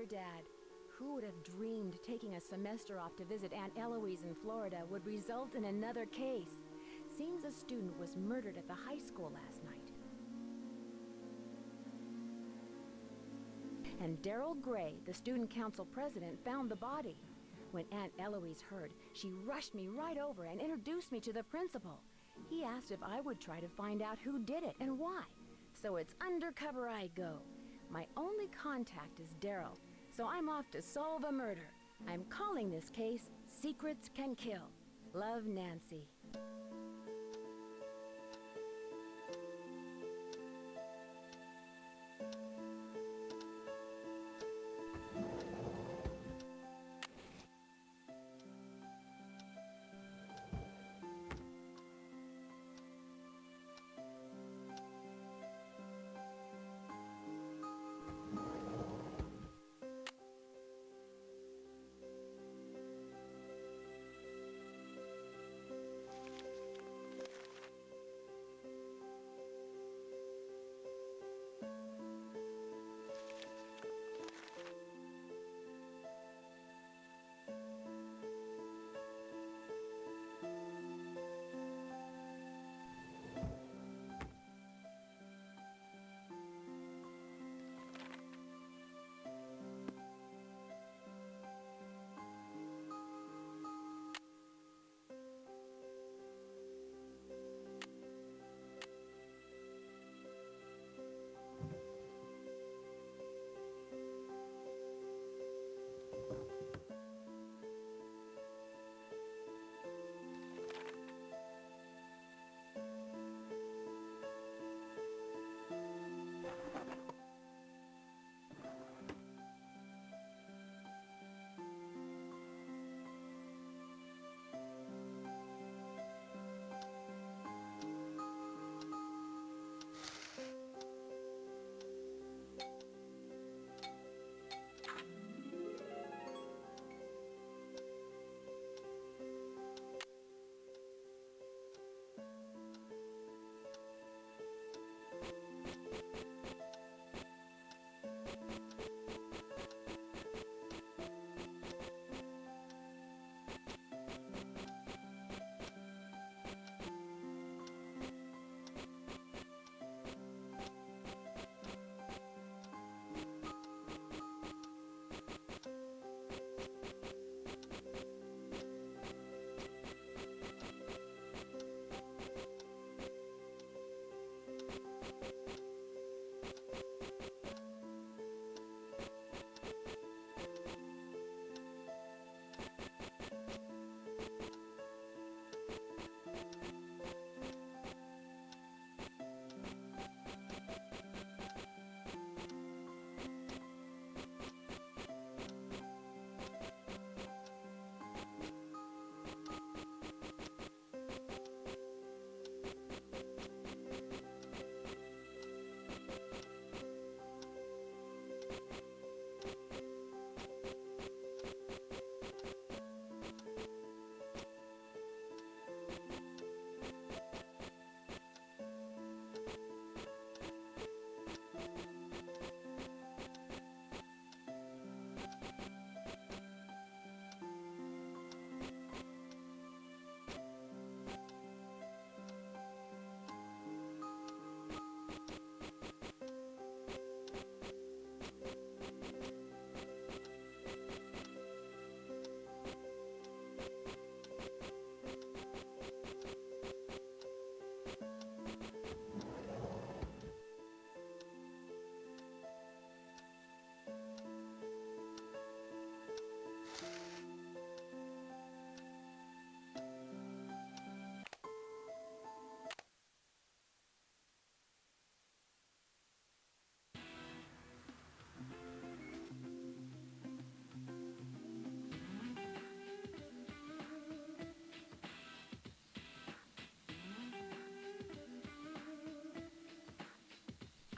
Dear Dad, who would have dreamed taking a semester off to visit Aunt Eloise in Florida would result in another case? Seems a student was murdered at the high school last night. And Daryl Gray, the student council president, found the body. When Aunt Eloise heard, she rushed me right over and introduced me to the principal. He asked if I would try to find out who did it and why. So it's undercover I go. My only contact is Daryl, so I'm off to solve a murder. I'm calling this case Secrets Can Kill. Love, Nancy.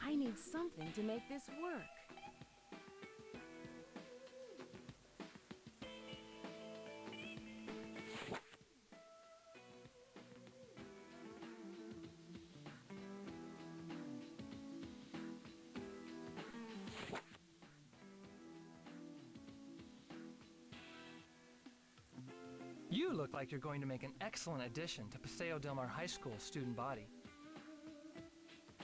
I need something to make this work. look like you're going to make an excellent addition to Paseo Del Mar High School student body.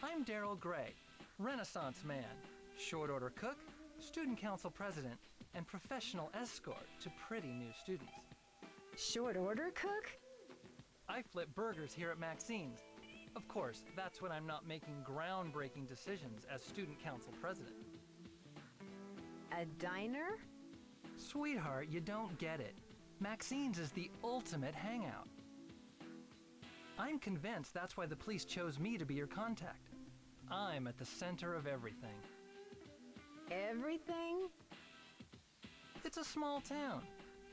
I'm Daryl Gray, Renaissance man, short order cook, student council president, and professional escort to pretty new students. Short order cook? I flip burgers here at Maxine's. Of course, that's when I'm not making groundbreaking decisions as student council president. A diner? Sweetheart, you don't get it. Maxine's is the ultimate hangout. I'm convinced that's why the police chose me to be your contact. I'm at the center of everything. Everything? It's a small town.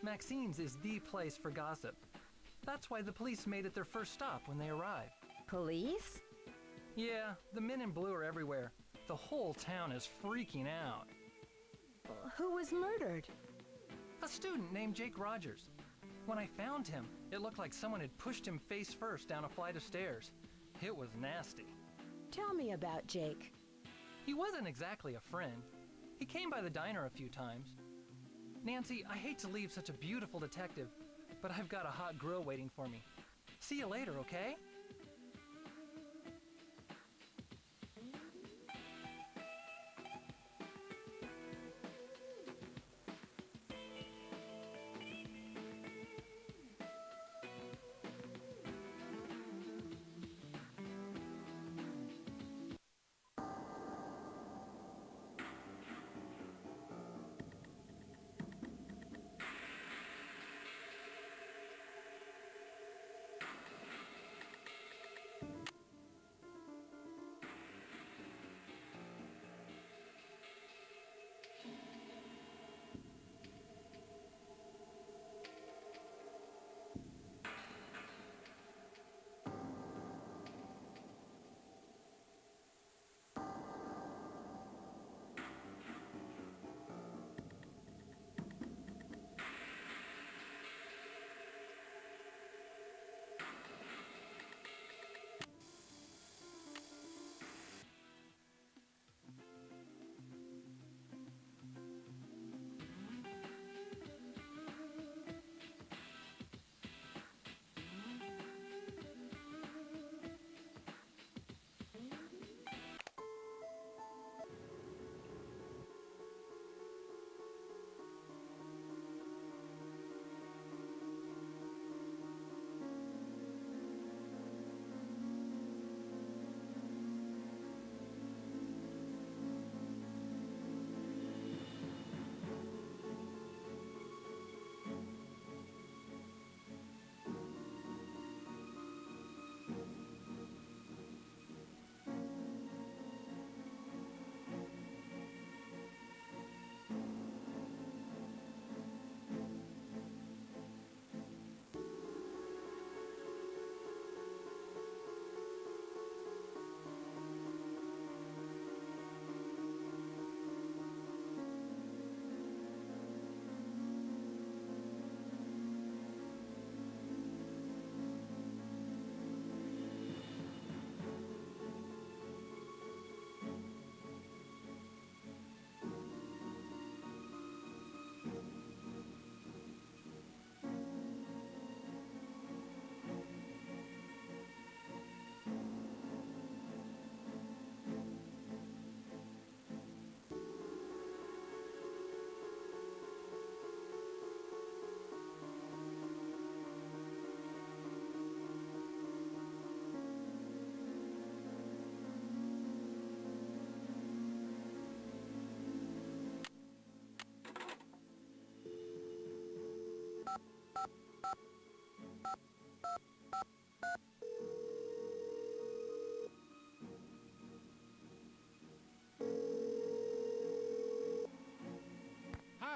Maxine's is the place for gossip. That's why the police made it their first stop when they arrived. Police? Yeah, the men in blue are everywhere. The whole town is freaking out. Who was murdered? A student named Jake Rogers. When I found him, it looked like someone had pushed him face first down a flight of stairs. It was nasty. Tell me about Jake. He wasn't exactly a friend. He came by the diner a few times. Nancy, I hate to leave such a beautiful detective, but I've got a hot grill waiting for me. See you later, okay?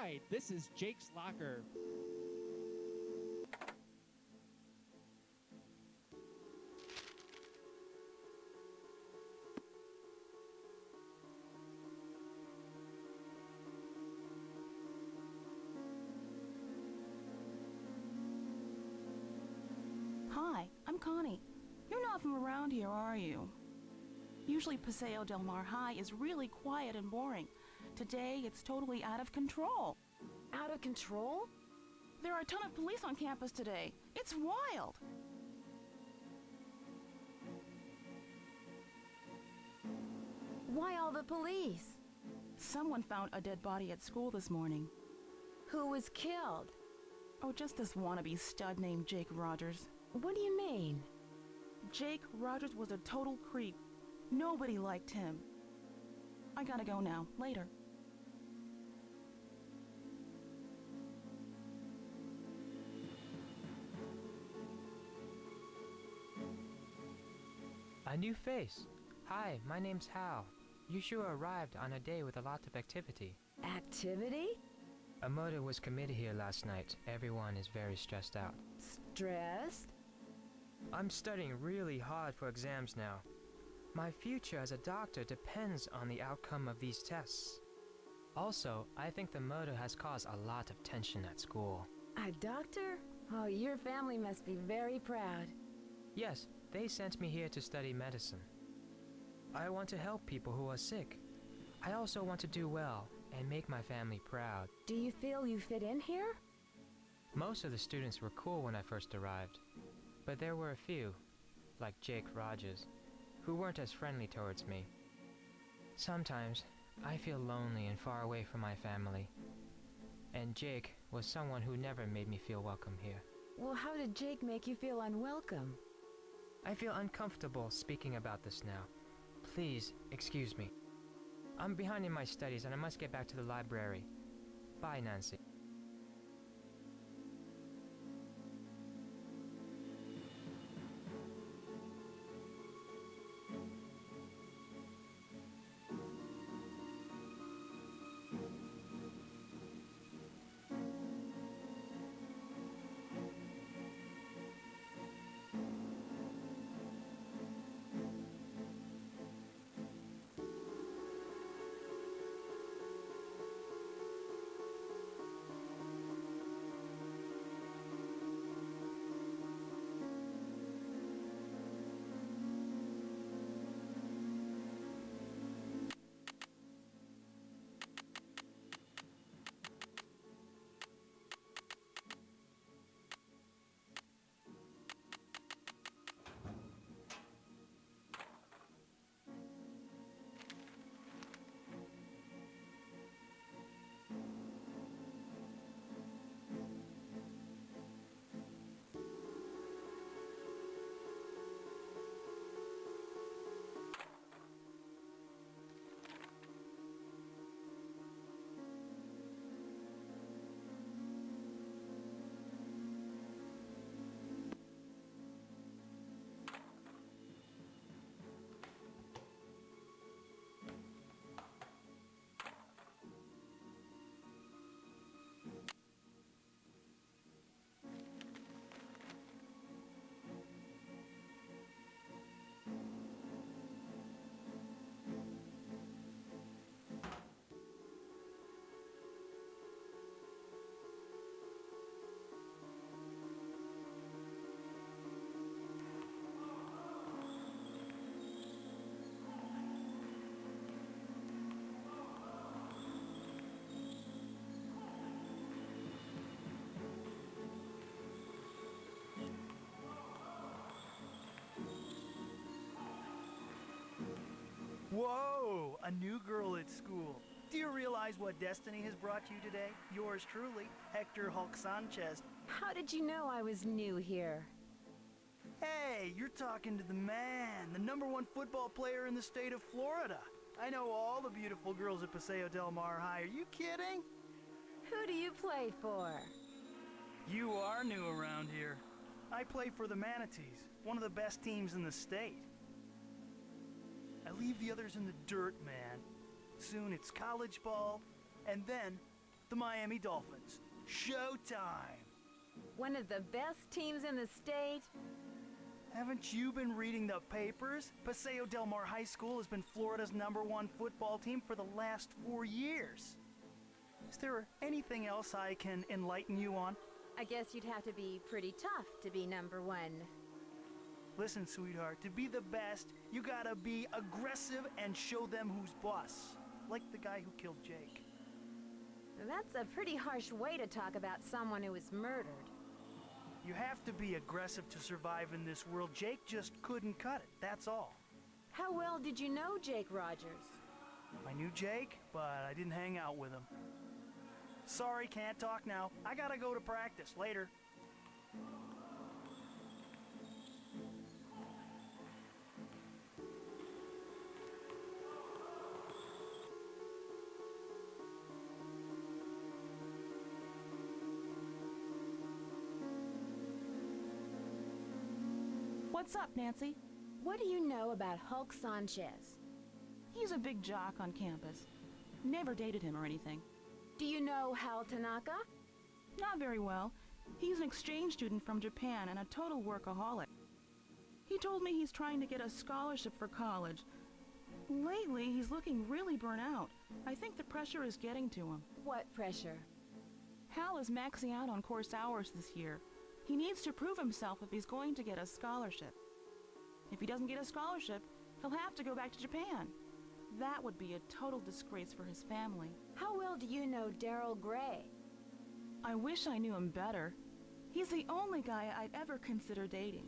Hi, this is Jake's Locker. Hi, I'm Connie. You're not from around here, are you? Usually Paseo Del Mar High is really quiet and boring. Today, it's totally out of control. Out of control? There are a ton of police on campus today. It's wild. Why all the police? Someone found a dead body at school this morning. Who was killed? Oh, just this wannabe stud named Jake Rogers. What do you mean? Jake Rogers was a total creep. Nobody liked him. I gotta go now. Later. A new face. Hi, my name's Hal. You sure arrived on a day with a lot of activity. Activity? A murder was committed here last night. Everyone is very stressed out. Stressed? I'm studying really hard for exams now. My future as a doctor depends on the outcome of these tests. Also, I think the murder has caused a lot of tension at school. A doctor? Oh, your family must be very proud. Yes, they sent me here to study medicine. I want to help people who are sick. I also want to do well and make my family proud. Do you feel you fit in here? Most of the students were cool when I first arrived, but there were a few, like Jake Rogers, who weren't as friendly towards me. Sometimes I feel lonely and far away from my family, and Jake was someone who never made me feel welcome here. Well, how did Jake make you feel unwelcome? I feel uncomfortable speaking about this now. Please, excuse me. I'm behind in my studies and I must get back to the library. Bye, Nancy. Whoa! A new girl at school. Do you realize what destiny has brought you today? Yours truly, Hector Hulk Sanchez. How did you know I was new here? Hey, you're talking to the man, the #1 football player in the state of Florida. I know all the beautiful girls at Paseo Del Mar High. Are you kidding? Who do you play for? You are new around here. I play for the Manatees, one of the best teams in the state. I leave the others in the dirt, man. Soon it's college ball, and then the Miami Dolphins. Showtime! One of the best teams in the state? Haven't you been reading the papers? Paseo Del Mar High School has been Florida's #1 football team for the last 4 years. Is there anything else I can enlighten you on? I guess you'd have to be pretty tough to be #1. Listen, sweetheart, to be the best, you gotta be aggressive and show them who's boss. Like the guy who killed Jake. That's a pretty harsh way to talk about someone who was murdered. You have to be aggressive to survive in this world. Jake just couldn't cut it, that's all. How well did you know Jake Rogers? I knew Jake, but I didn't hang out with him. Sorry, can't talk now. I gotta go to practice. Later. What's up, Nancy? What do you know about Hulk Sanchez? He's a big jock on campus. Never dated him or anything. Do you know Hal Tanaka? Not very well. He's an exchange student from Japan and a total workaholic. He told me he's trying to get a scholarship for college. Lately, he's looking really burnt out. I think the pressure is getting to him. What pressure? Hal is maxing out on course hours this year. He needs to prove himself if he's going to get a scholarship. If he doesn't get a scholarship, he'll have to go back to Japan. That would be a total disgrace for his family. How well do you know Daryl Gray? I wish I knew him better. He's the only guy I'd ever consider dating.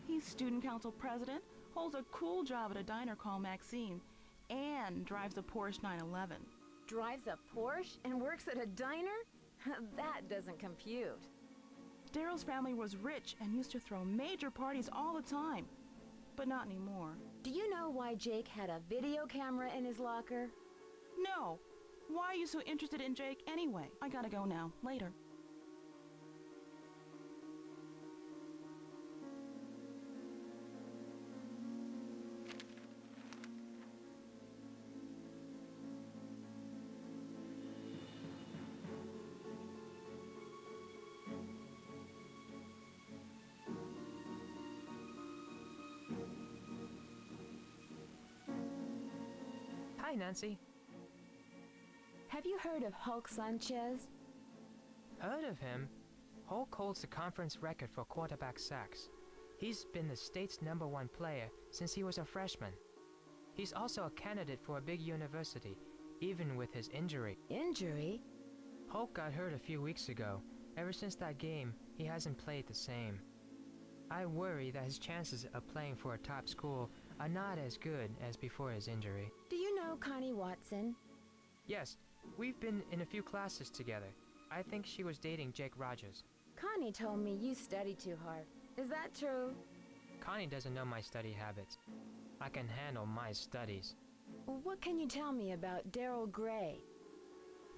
He's student council president, holds a cool job at a diner called Maxine, and drives a Porsche 911. Drives a Porsche and works at a diner? That doesn't compute. Daryl's family was rich and used to throw major parties all the time, but not anymore. Do you know why Jake had a video camera in his locker? No. Why are you so interested in Jake anyway? I gotta go now. Later. Hi, Nancy. Have you heard of Hulk Sanchez? Heard of him? Hulk holds the conference record for quarterback sacks. He's been the state's #1 player since he was a freshman. He's also a candidate for a big university, even with his injury. Injury? Hulk got hurt a few weeks ago. Ever since that game, he hasn't played the same. I worry that his chances of playing for a top school are not as good as before his injury. Do you know Connie Watson? Yes, we've been in a few classes together. I think she was dating Jake Rogers. Connie told me you study too hard. Is that true? Connie doesn't know my study habits. I can handle my studies. What can you tell me about Daryl Gray?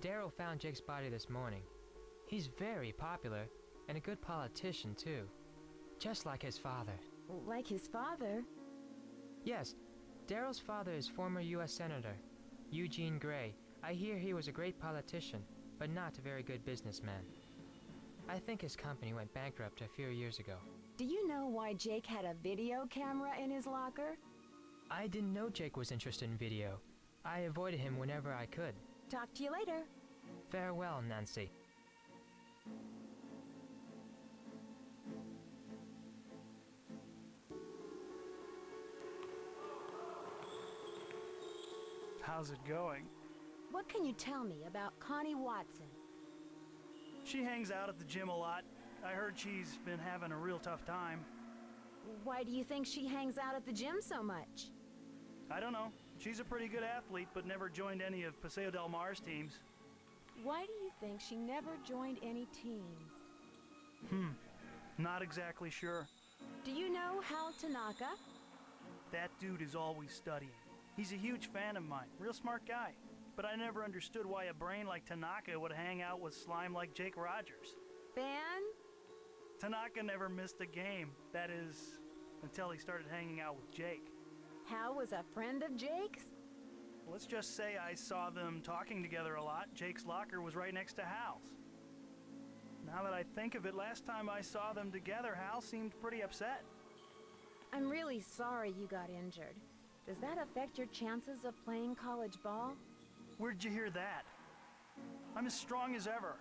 Daryl found Jake's body this morning. He's very popular and a good politician too. Just like his father. Like his father? Yes, Daryl's father is former U.S. Senator Eugene Gray. I hear he was a great politician, but not a very good businessman. I think his company went bankrupt a few years ago. Do you know why Jake had a video camera in his locker? I didn't know Jake was interested in video. I avoided him whenever I could. Talk to you later. Farewell, Nancy. How's it going? What can you tell me about Connie Watson? She hangs out at the gym a lot. I heard she's been having a real tough time. Why do you think she hangs out at the gym so much? I don't know. She's a pretty good athlete, but never joined any of Paseo Del Mar's teams. Why do you think she never joined any teams? Not exactly sure. Do you know Hal Tanaka? That dude is always studying. He's a huge fan of mine. Real smart guy. But I never understood why a brain like Tanaka would hang out with slime like Jake Rogers. Fan? Tanaka never missed a game. That is, until he started hanging out with Jake. Hal was a friend of Jake's? Let's just say I saw them talking together a lot. Jake's locker was right next to Hal's. Now that I think of it, last time I saw them together, Hal seemed pretty upset. I'm really sorry you got injured. Does that affect your chances of playing college ball? Where'd you hear that? I'm as strong as ever.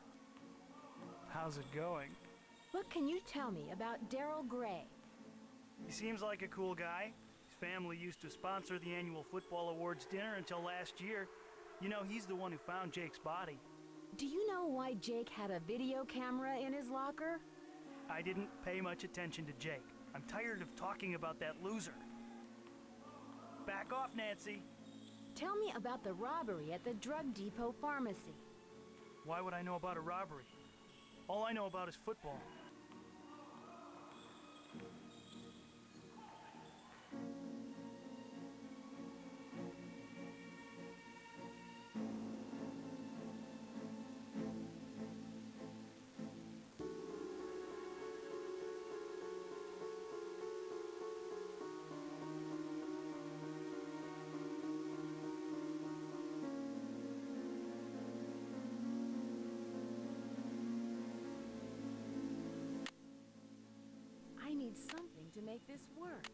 How's it going? What can you tell me about Daryl Gray? He seems like a cool guy. His family used to sponsor the annual football awards dinner until last year. You know, he's the one who found Jake's body. Do you know why Jake had a video camera in his locker? I didn't pay much attention to Jake. I'm tired of talking about that loser. Back off, Nancy. Tell me about the robbery at the drug depot pharmacy. Why would I know about a robbery? All I know about is football. I need something to make this work.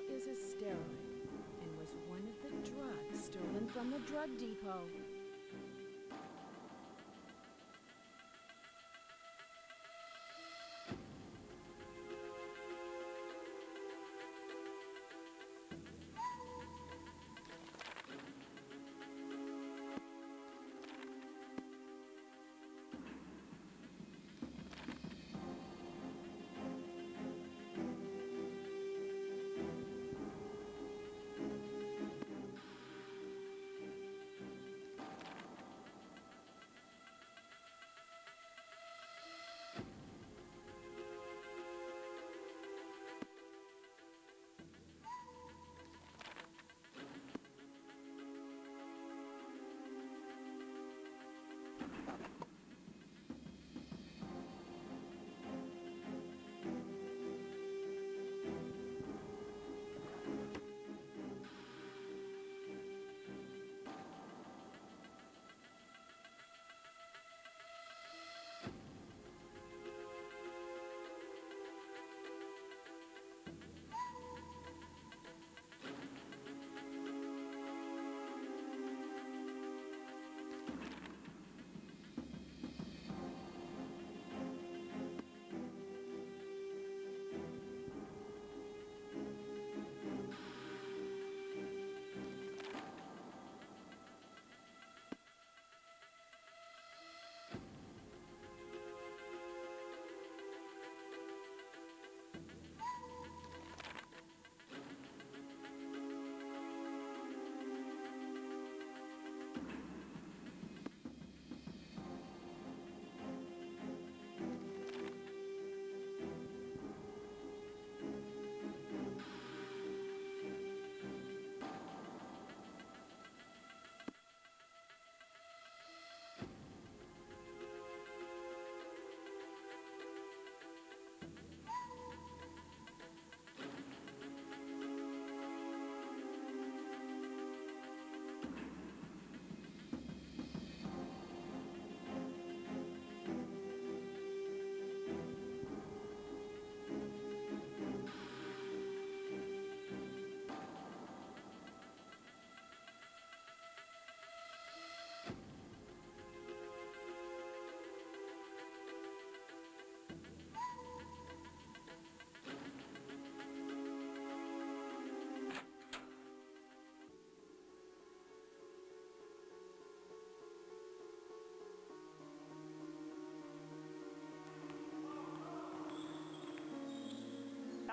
Is a steroid and was one of the drugs stolen from the drug depot.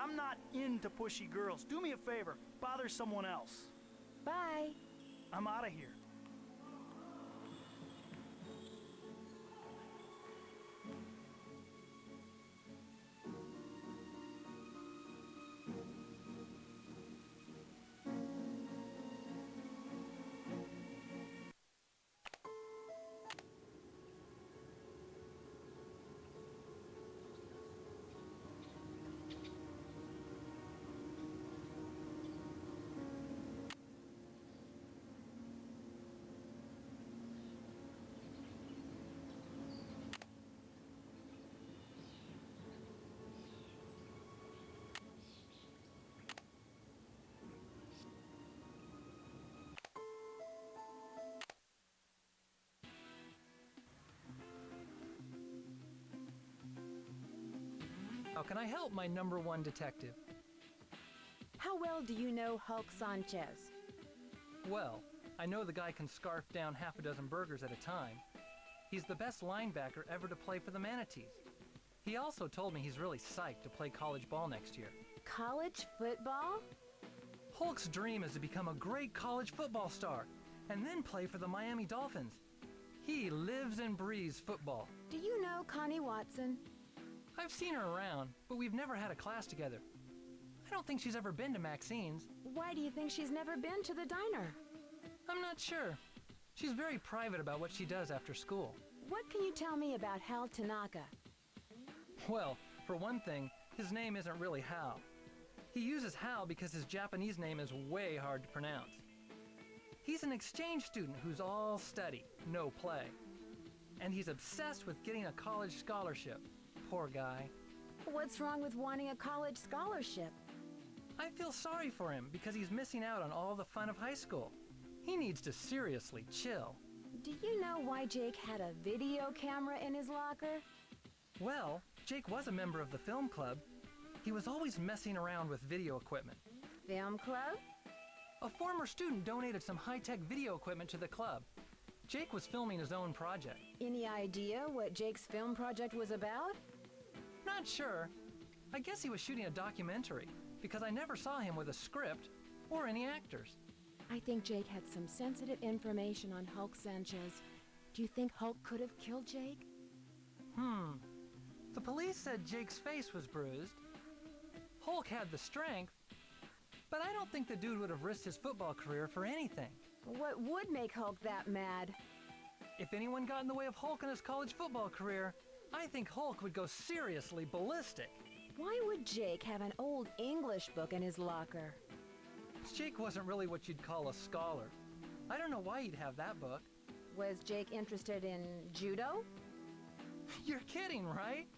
I'm not into pushy girls. Do me a favor, bother someone else. Bye. I'm out of here. How can I help, my number one detective? How well do you know Hulk Sanchez? Well, I know the guy can scarf down half a dozen burgers at a time. He's the best linebacker ever to play for the Manatees. He also told me he's really psyched to play college ball next year. College football? Hulk's dream is to become a great college football star and then play for the Miami Dolphins. He lives and breathes football. Do you know Connie Watson? I've seen her around, but we've never had a class together. I don't think she's ever been to Maxine's. Why do you think she's never been to the diner? I'm not sure. She's very private about what she does after school. What can you tell me about Hal Tanaka? Well, for one thing, his name isn't really Hal. He uses Hal because his Japanese name is way hard to pronounce. He's an exchange student who's all study, no play. And he's obsessed with getting a college scholarship. Poor guy. What's wrong with wanting a college scholarship? I feel sorry for him because he's missing out on all the fun of high school. He needs to seriously chill. Do you know why Jake had a video camera in his locker? Well, Jake was a member of the film club. He was always messing around with video equipment. Film club? A former student donated some high-tech video equipment to the club. Jake was filming his own project. Any idea what Jake's film project was about? Not sure. I guess he was shooting a documentary because I never saw him with a script or any actors. I think Jake had some sensitive information on Hulk Sanchez. Do you think Hulk could have killed Jake? The police said Jake's face was bruised. Hulk had the strength, but I don't think the dude would have risked his football career for anything. What would make Hulk that mad? If anyone got in the way of Hulk in his college football career, I think Hulk would go seriously ballistic. Why would Jake have an old English book in his locker? Jake wasn't really what you'd call a scholar. I don't know why he'd have that book. Was Jake interested in judo? You're kidding, right?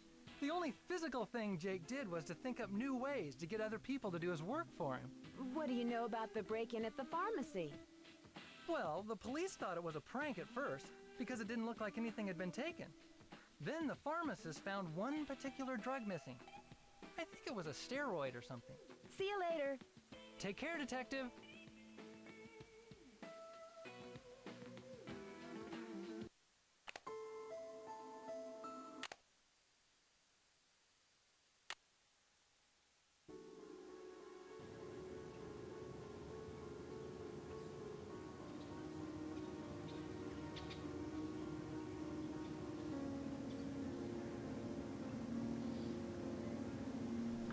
The only physical thing Jake did was to think up new ways to get other people to do his work for him. What do you know about the break-in at the pharmacy? Well, the police thought it was a prank at first because it didn't look like anything had been taken. Then the pharmacist found one particular drug missing. I think it was a steroid or something. See you later. Take care, detective.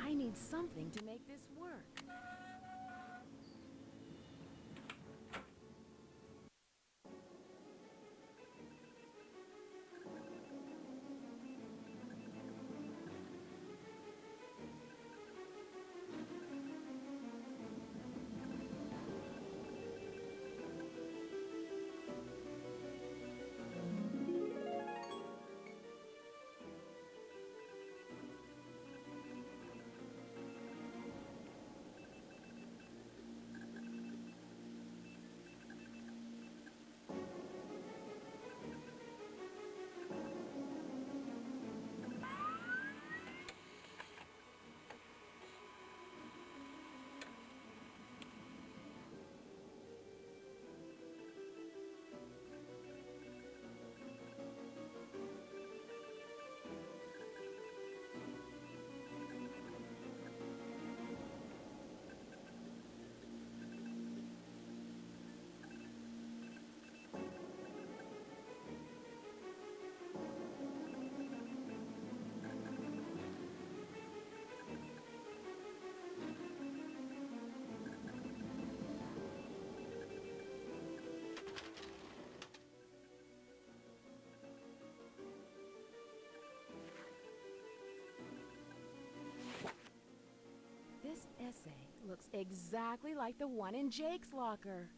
I need something to make this work. Looks exactly like the one in Jake's locker.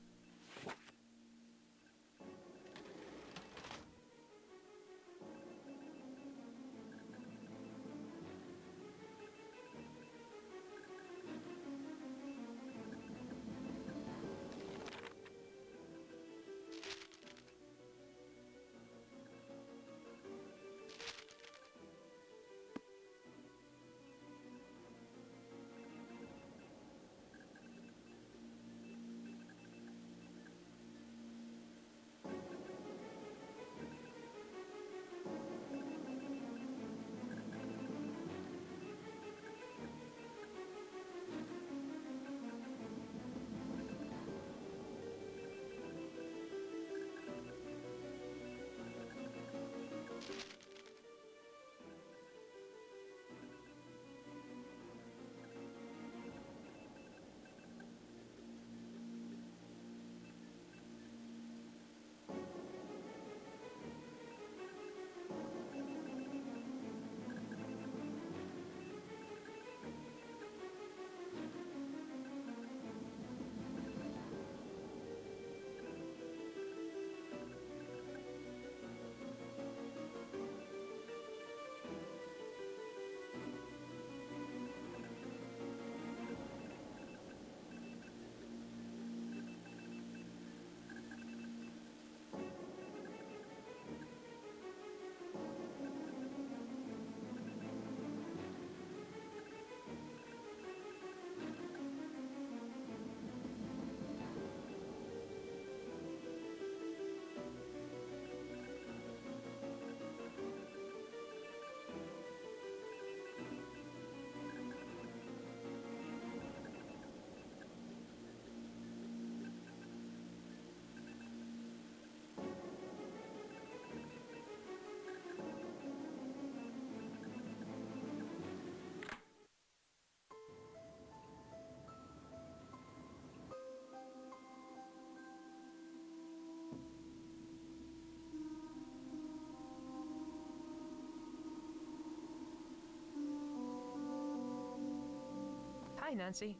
Hi, Nancy.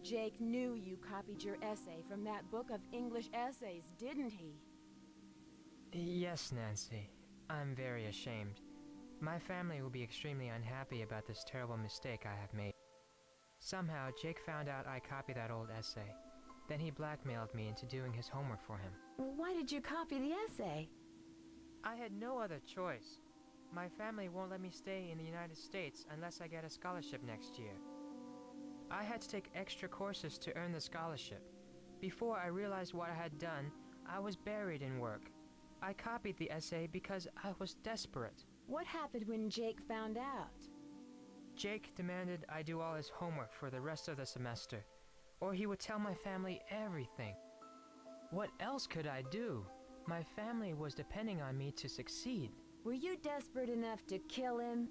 Jake knew you copied your essay from that book of English essays, didn't he? Yes, Nancy. I'm very ashamed. My family will be extremely unhappy about this terrible mistake I have made. Somehow, Jake found out I copied that old essay. Then he blackmailed me into doing his homework for him. Why did you copy the essay? I had no other choice. My family won't let me stay in the United States unless I get a scholarship next year. I had to take extra courses to earn the scholarship. Before I realized what I had done, I was buried in work. I copied the essay because I was desperate. What happened when Jake found out? Jake demanded I do all his homework for the rest of the semester, or he would tell my family everything. What else could I do? My family was depending on me to succeed. Were you desperate enough to kill him?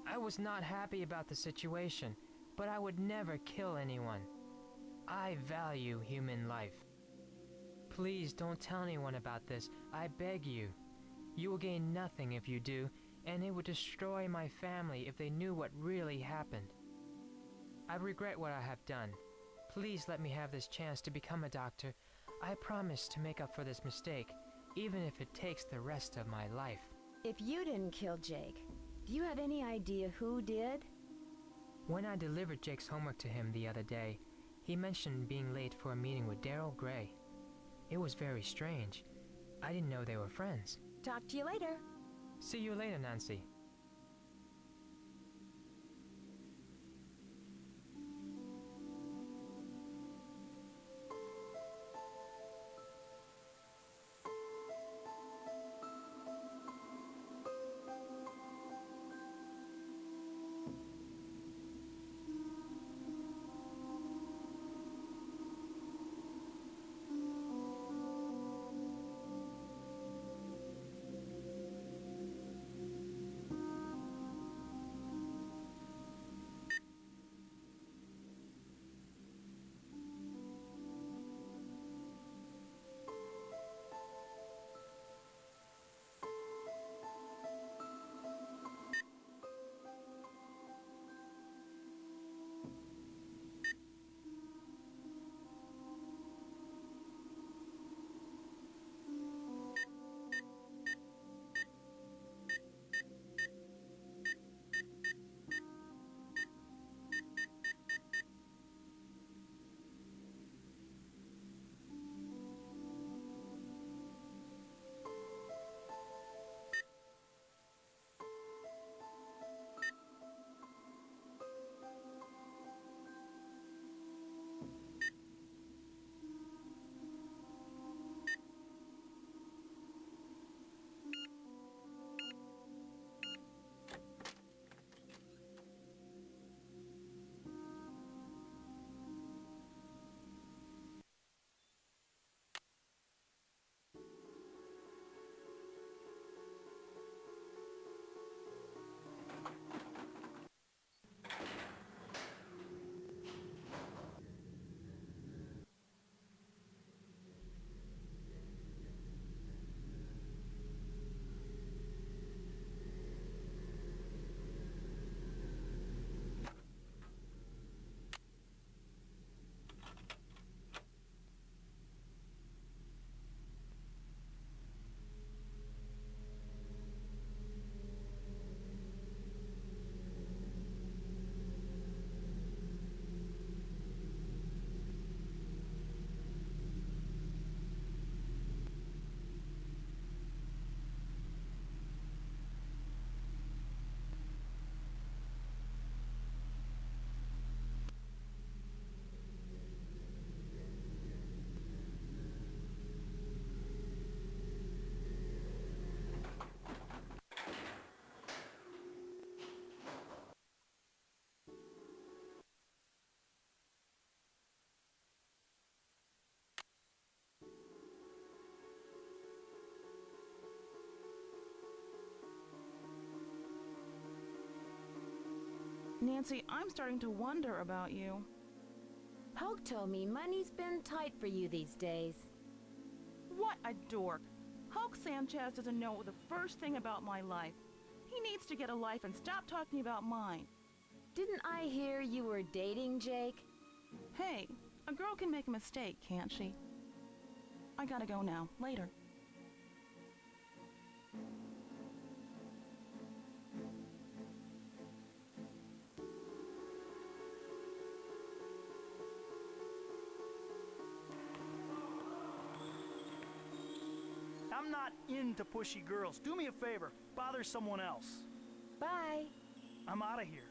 I was not happy about the situation, but I would never kill anyone. I value human life. Please don't tell anyone about this, I beg you. You will gain nothing if you do, and it would destroy my family if they knew what really happened. I regret what I have done. Please let me have this chance to become a doctor. I promise to make up for this mistake, even if it takes the rest of my life. If you didn't kill Jake, do you have any idea who did? When I delivered Jake's homework to him the other day, he mentioned being late for a meeting with Daryl Gray. It was very strange. I didn't know they were friends. Talk to you later. See you later, Nancy. Nancy, I'm starting to wonder about you. Hulk told me money's been tight for you these days. What a dork. Hulk Sanchez doesn't know the first thing about my life. He needs to get a life and stop talking about mine. Didn't I hear you were dating Jake? Hey, a girl can make a mistake, can't she? I gotta go now. Later. I'm not into pushy girls. Do me a favor. Bother someone else. Bye. I'm out of here.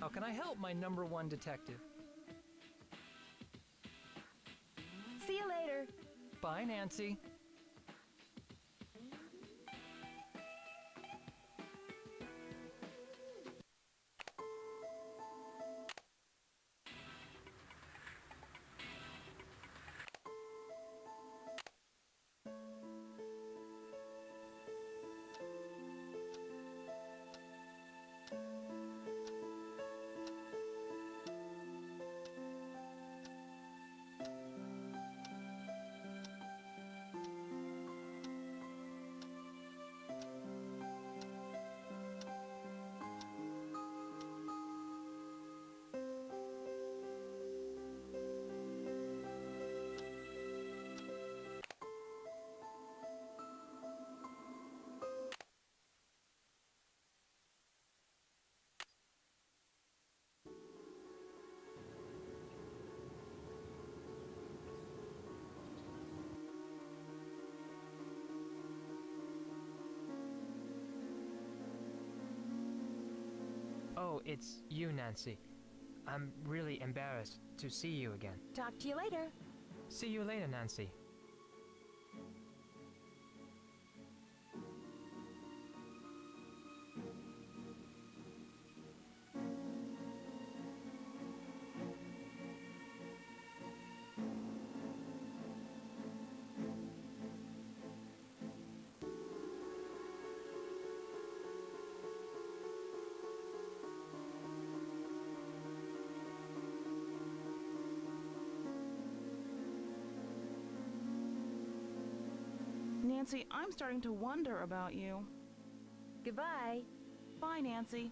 How can I help my #1 detective? See you later. Bye, Nancy. Oh, it's you, Nancy. I'm really embarrassed to see you again. Talk to you later. See you later, Nancy. Nancy, I'm starting to wonder about you. Goodbye. Bye, Nancy.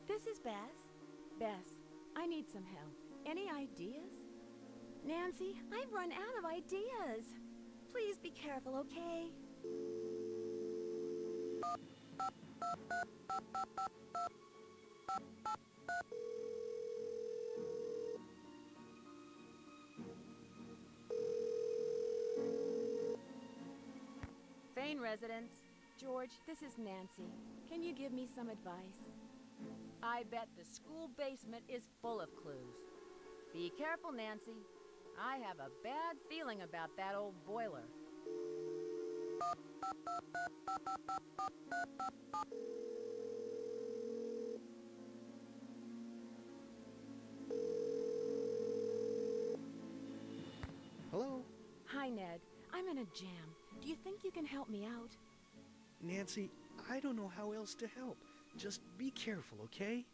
This is Bess. Bess, I need some help. Any ideas? Nancy, I've run out of ideas. Please be careful, okay? Fane residence. George, this is Nancy. Can you give me some advice? I bet the school basement is full of clues. Be careful, Nancy. I have a bad feeling about that old boiler. Hello? Hi, Ned. I'm in a jam. Do you think you can help me out? Nancy, I don't know how else to help. Just be careful, okay?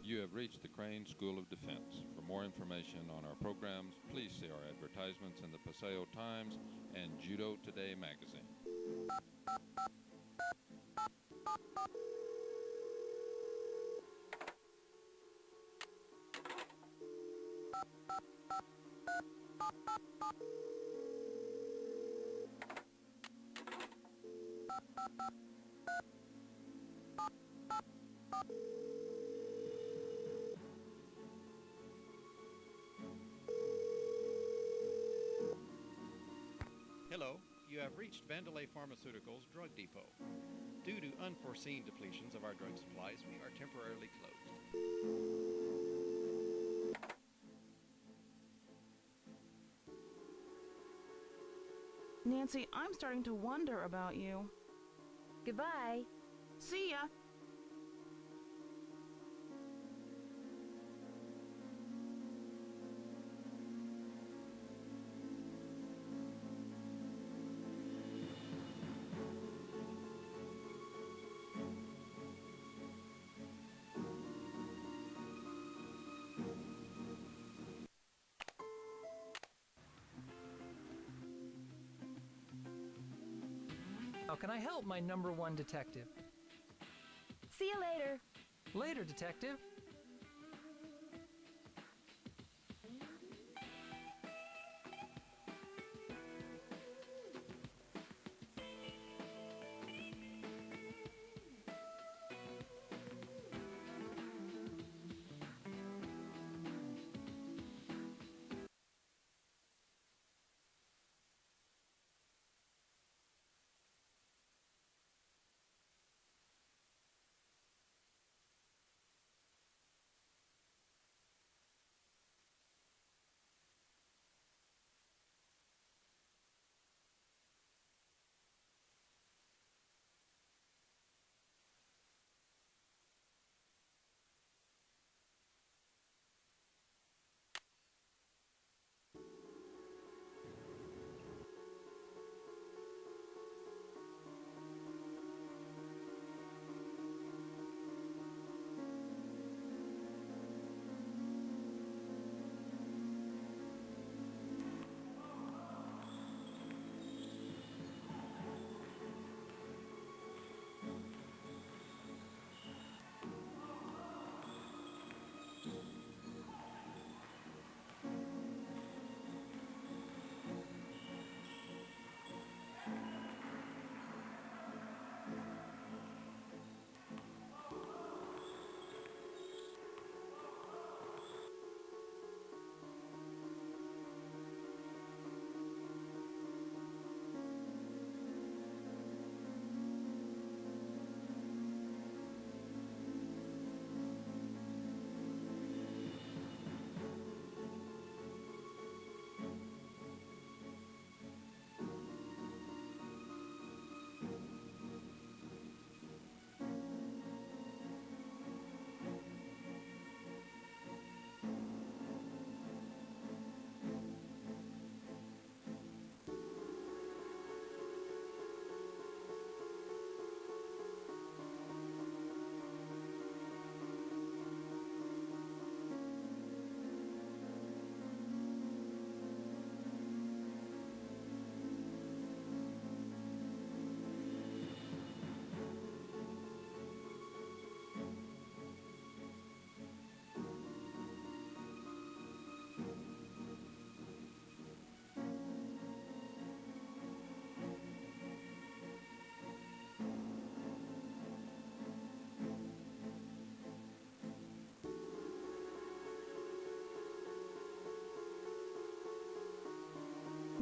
You have reached the Crane School of Defense. For more information on our programs, please see our advertisements in the Paseo Times and Judo Today magazine. Hello, you have reached Vandalay Pharmaceuticals Drug Depot. Due to unforeseen depletions of our drug supplies, we are temporarily closed. Nancy, I'm starting to wonder about you. Goodbye. See ya. How can I help, my number one detective? See you later. Later, detective.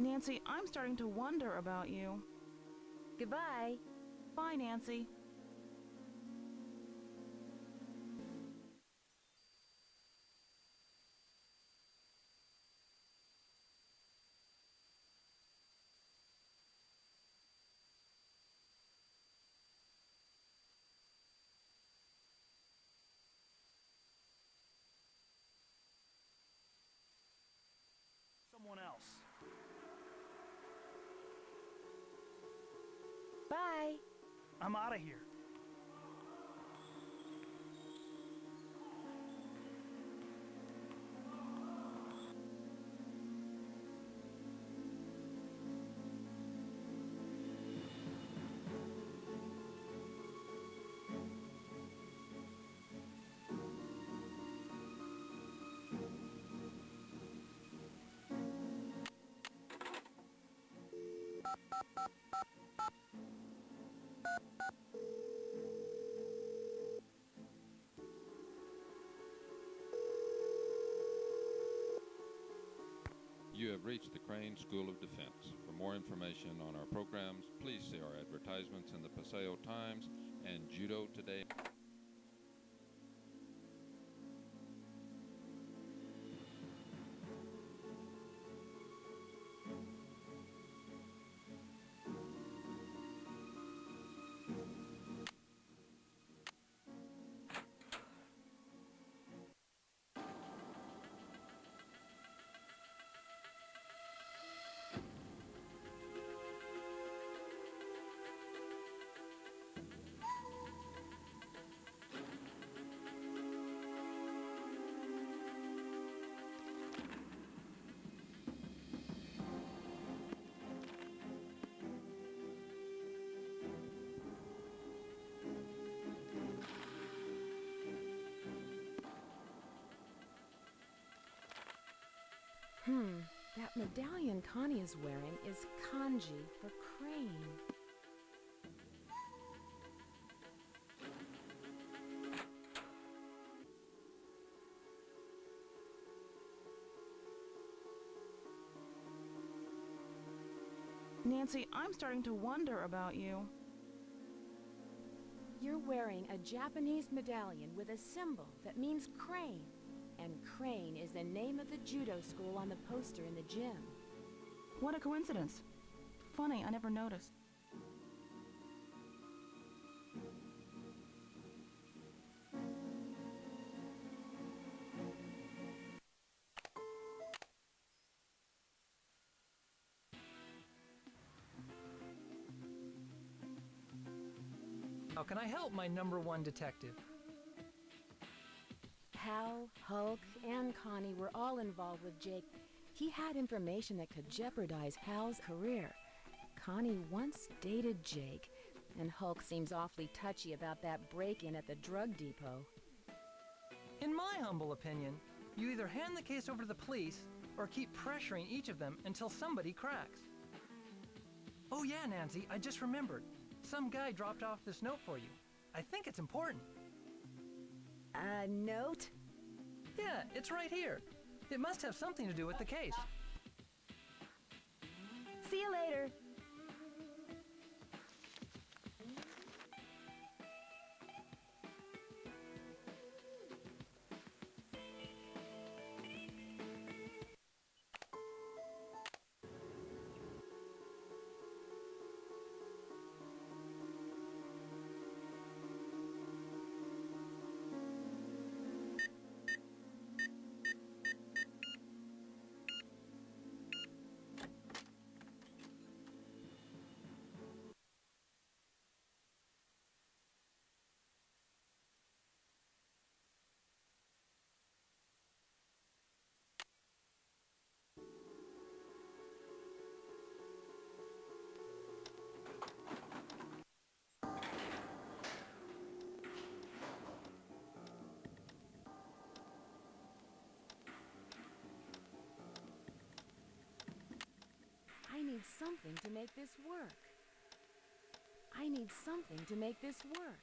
Nancy, I'm starting to wonder about you. Goodbye. Bye, Nancy. I'm out of here. You have reached the Crane School of Defense. For more information on our programs, please see our advertisements in the Paseo Times and Judo Today. That medallion Connie is wearing is kanji for crane. Nancy, I'm starting to wonder about you. You're wearing a Japanese medallion with a symbol that means crane. And Crane is the name of the judo school on the poster in the gym. What a coincidence. Funny, I never noticed. How can I help, my #1 detective? Hal, Hulk, and Connie were all involved with Jake. He had information that could jeopardize Hal's career. Connie once dated Jake, and Hulk seems awfully touchy about that break-in at the drug depot. In my humble opinion, you either hand the case over to the police or keep pressuring each of them until somebody cracks. Oh yeah, Nancy, I just remembered. Some guy dropped off this note for you. I think it's important. A note? Yeah, it's right here. It must have something to do with the case. See you later. I need something to make this work. I need something to make this work.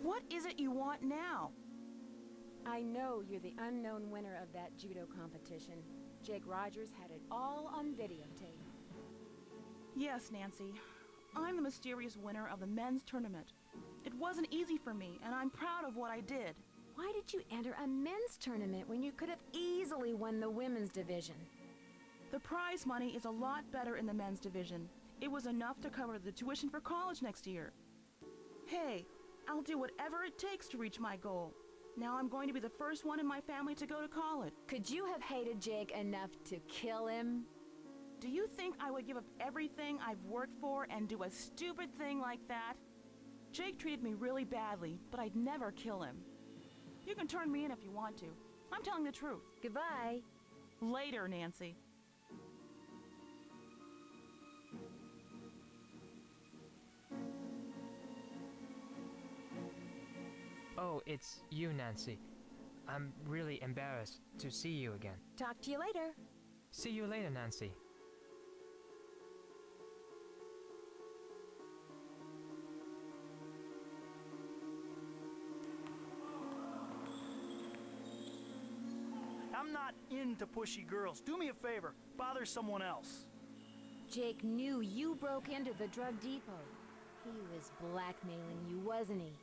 What is it you want now? I know you're the unknown winner of that judo competition. Jake Rogers had it all on videotape. Yes, Nancy. I'm the mysterious winner of the men's tournament. It wasn't easy for me, and I'm proud of what I did. Why did you enter a men's tournament when you could have easily won the women's division? The prize money is a lot better in the men's division. It was enough to cover the tuition for college next year. Hey, I'll do whatever it takes to reach my goal. Now I'm going to be the first one in my family to go to college. Could you have hated Jake enough to kill him? Do you think I would give up everything I've worked for and do a stupid thing like that? Jake treated me really badly, but I'd never kill him. You can turn me in if you want to. I'm telling the truth. Goodbye. Later, Nancy. Oh, it's you, Nancy. I'm really embarrassed to see you again. Talk to you later. See you later, Nancy. I'm not into pushy girls. Do me a favor. Bother someone else. Jake knew you broke into the drug depot. He was blackmailing you, wasn't he?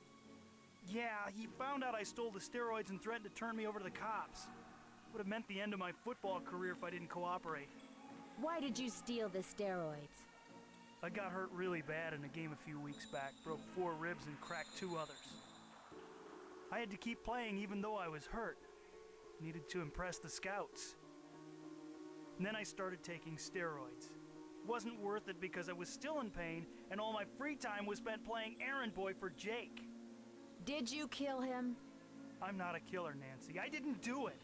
Yeah, he found out I stole the steroids and threatened to turn me over to the cops. Would have meant the end of my football career if I didn't cooperate. Why did you steal the steroids? I got hurt really bad in a game a few weeks back, broke 4 ribs and cracked 2 others. I had to keep playing even though I was hurt. Needed to impress the scouts. And then I started taking steroids. Wasn't worth it because I was still in pain and all my free time was spent playing errand boy for Jake. Did you kill him? I'm not a killer, Nancy. I didn't do it.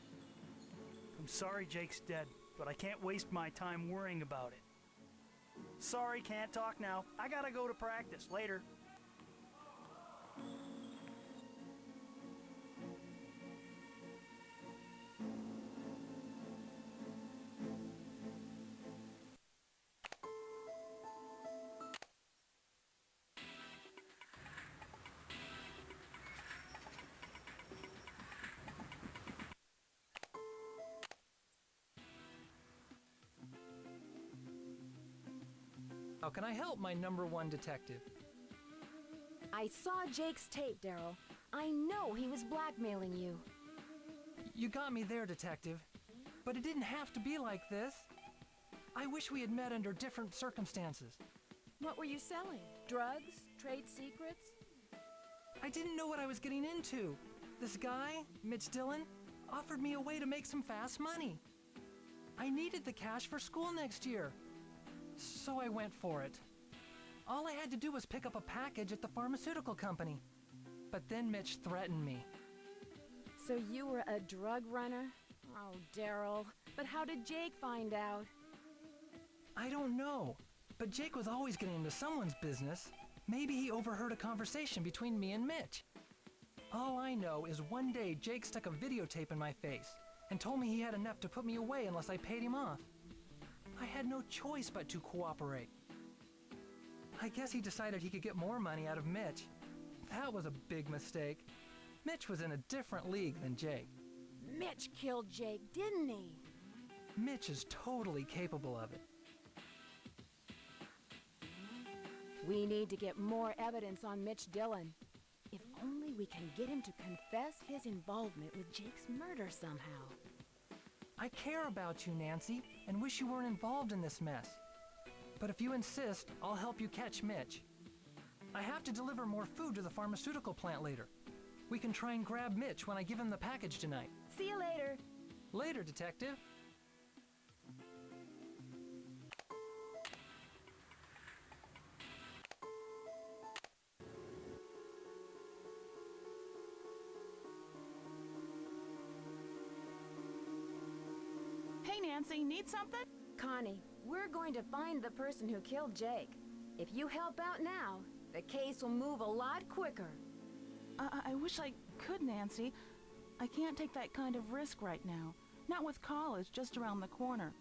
I'm sorry Jake's dead, but I can't waste my time worrying about it. Sorry, can't talk now. I gotta go to practice. Later. How can I help, my #1 detective? I saw Jake's tape, Daryl. I know he was blackmailing you. You got me there, detective. But it didn't have to be like this. I wish we had met under different circumstances. What were you selling? Drugs? Trade secrets? I didn't know what I was getting into. This guy, Mitch Dillon, offered me a way to make some fast money. I needed the cash for school next year. So I went for it. All I had to do was pick up a package at the pharmaceutical company. But then Mitch threatened me. So you were a drug runner? Oh, Daryl. But how did Jake find out? I don't know, but Jake was always getting into someone's business. Maybe he overheard a conversation between me and Mitch. All I know is one day Jake stuck a videotape in my face and told me he had enough to put me away unless I paid him off. I had no choice but to cooperate. I guess he decided he could get more money out of Mitch. That was a big mistake. Mitch was in a different league than Jake. Mitch killed Jake, didn't he? Mitch is totally capable of it. We need to get more evidence on Mitch Dillon. If only we can get him to confess his involvement with Jake's murder somehow. I care about you, Nancy, and wish you weren't involved in this mess. But if you insist, I'll help you catch Mitch. I have to deliver more food to the pharmaceutical plant later. We can try and grab Mitch when I give him the package tonight. See you later. Later, detective. Hey, Nancy, need something? Connie, we're going to find the person who killed Jake. If you help out now, the case will move a lot quicker. I wish I could, Nancy. I can't take that kind of risk right now. Not with college just around the corner.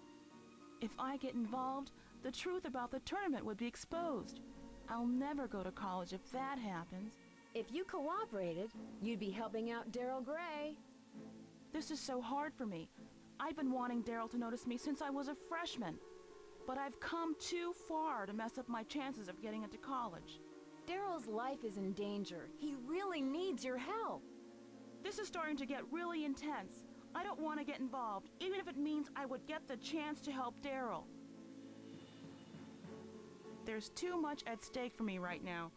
If I get involved, the truth about the tournament would be exposed. I'll never go to college if that happens. If you cooperated, you'd be helping out Daryl Gray. This is so hard for me. I've been wanting Daryl to notice me since I was a freshman. But I've come too far to mess up my chances of getting into college. Daryl's life is in danger. He really needs your help. This is starting to get really intense. I don't want to get involved, even if it means I would get the chance to help Daryl. There's too much at stake for me right now.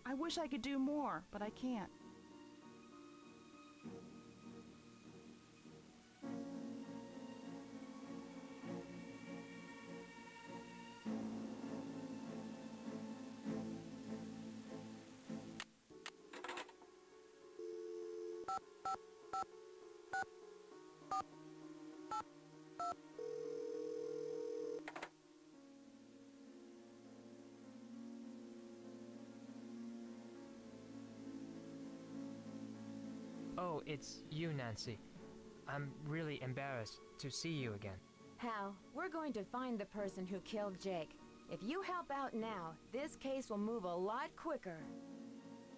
I wish I could do more, but I can't. Oh, it's you, Nancy. I'm really embarrassed to see you again. Hal, we're going to find the person who killed Jake. If you help out now, this case will move a lot quicker.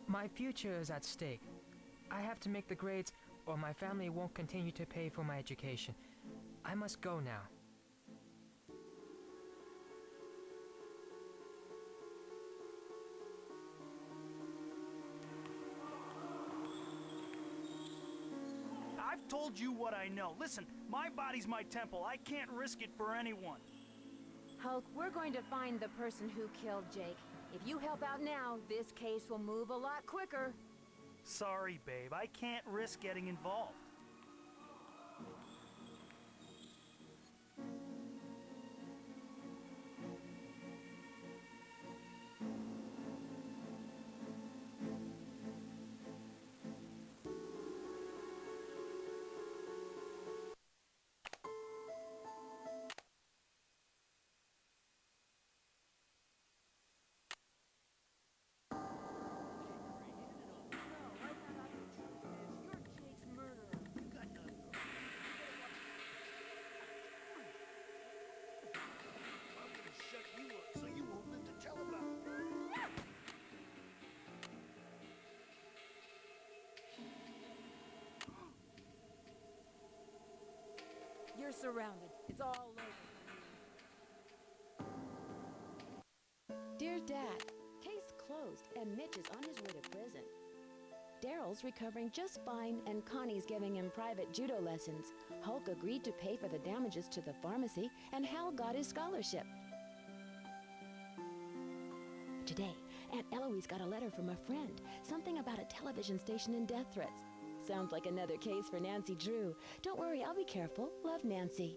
My future is at stake. I have to make the grades or my family won't continue to pay for my education. I must go now. I've told you what I know. Listen, my body's my temple. I can't risk it for anyone. Hulk, we're going to find the person who killed Jake. If you help out now, this case will move a lot quicker. Sorry, babe. I can't risk getting involved. You're surrounded. It's all over. Dear Dad, case closed and Mitch is on his way to prison. Daryl's recovering just fine and Connie's giving him private judo lessons. Hulk agreed to pay for the damages to the pharmacy and Hal got his scholarship. Today, Aunt Eloise got a letter from a friend, something about a television station and death threats. Sounds like another case for Nancy Drew. Don't worry, I'll be careful. Love, Nancy.